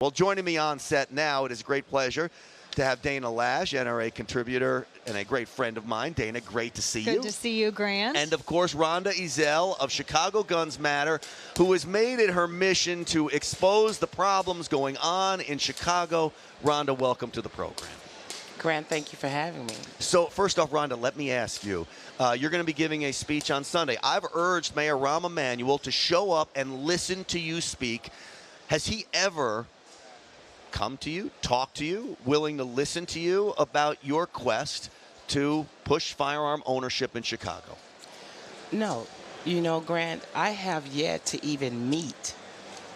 Well, joining me on set now, it is a great pleasure to have Dana Loesch, NRA contributor and a great friend of mine. Dana, great to see you. Good to see you, Grant. And, of course, Rhonda Ezell of Chicago Guns Matter, who has made it her mission to expose the problems going on in Chicago. Rhonda, welcome to the program. Grant, thank you for having me. So, first off, Rhonda, let me ask you. You're going to be giving a speech on Sunday. I've urged Mayor Rahm Emanuel to show up and listen to you speak. Has he ever come to you, talk to you, willing to listen to you about your quest to push firearm ownership in Chicago? No. You know, Grant, I have yet to even meet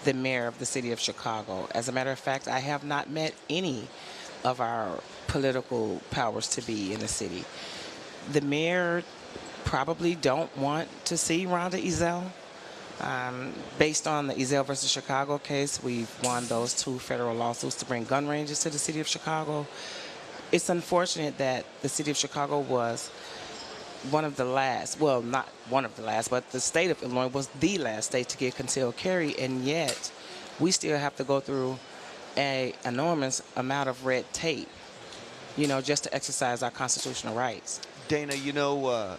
the mayor of the city of Chicago. As a matter of fact, I have not met any of our political powers to be in the city. The mayor probably don't want to see Rhonda Ezell. Based on the Ezell versus Chicago case, we've won those 2 federal lawsuits to bring gun ranges to the city of Chicago. It's unfortunate that the city of Chicago was one of the last, well, not one of the last, but the state of Illinois was the last state to get concealed carry, and yet we still have to go through an enormous amount of red tape, you know, just to exercise our constitutional rights. Dana, you know,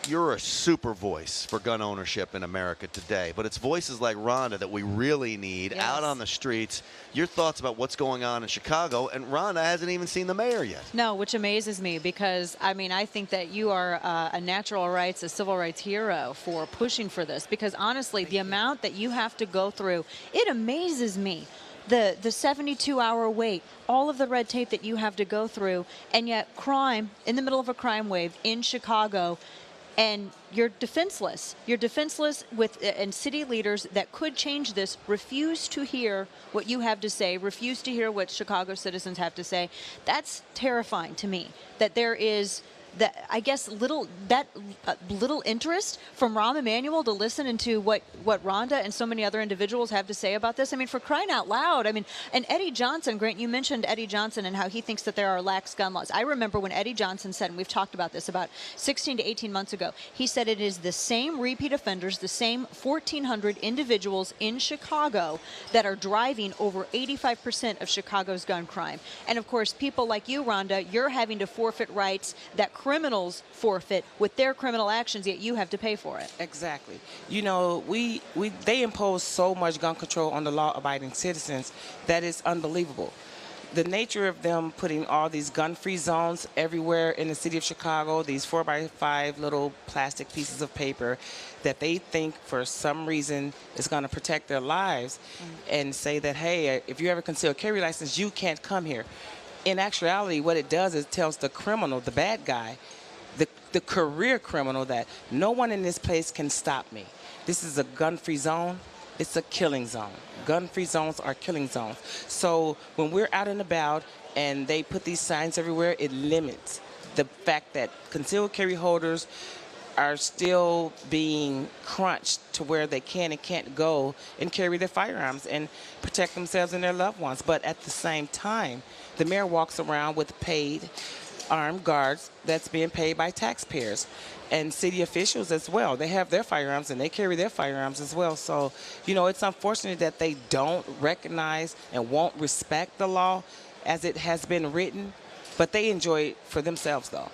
you're a super voice for gun ownership in America today, but it's voices like Rhonda that we really need out on the streets. Your thoughts about what's going on in Chicago, and Rhonda hasn't even seen the mayor yet. No, which amazes me because, I mean, I think that you are a natural rights, a civil rights hero for pushing for this because, honestly, the amount that you have to go through, it amazes me. The 72-hour wait, all of the red tape that you have to go through, and yet crime, in the middle of a crime wave in Chicago, and you're defenseless. You're defenseless and city leaders that could change this refuse to hear what you have to say, refuse to hear what Chicago citizens have to say. That's terrifying to me, that there is that, I guess, little interest from Rahm Emanuel to listen into what Rhonda and so many other individuals have to say about this. I mean, for crying out loud. I mean, and Eddie Johnson, Grant, you mentioned Eddie Johnson and how he thinks that there are lax gun laws. I remember when Eddie Johnson said, and we've talked about this about 16 to 18 months ago, he said it is the same repeat offenders, the same 1,400 individuals in Chicago that are driving over 85% of Chicago's gun crime. And of course, people like you, Rhonda, you're having to forfeit rights that criminals forfeit with their criminal actions, yet you have to pay for it. Exactly. You know, they impose so much gun control on the law-abiding citizens that is unbelievable. The nature of them putting all these gun-free zones everywhere in the city of Chicago, these 4x5 little plastic pieces of paper that they think for some reason is going to protect their lives and say that, hey, if you have a concealed carry license, you can't come here. In actuality, what it does is it tells the criminal, the bad guy, the career criminal, that no one in this place can stop me. This is a gun-free zone. It's a killing zone. Gun-free zones are killing zones. So when we're out and about and they put these signs everywhere, it limits the fact that concealed carry holders are still being crunched to where they can and can't go and carry their firearms and protect themselves and their loved ones. But at the same time, the mayor walks around with paid armed guards that's being paid by taxpayers, and city officials as well. They have their firearms and they carry their firearms as well. So, you know, it's unfortunate that they don't recognize and won't respect the law as it has been written, but they enjoy it for themselves, though.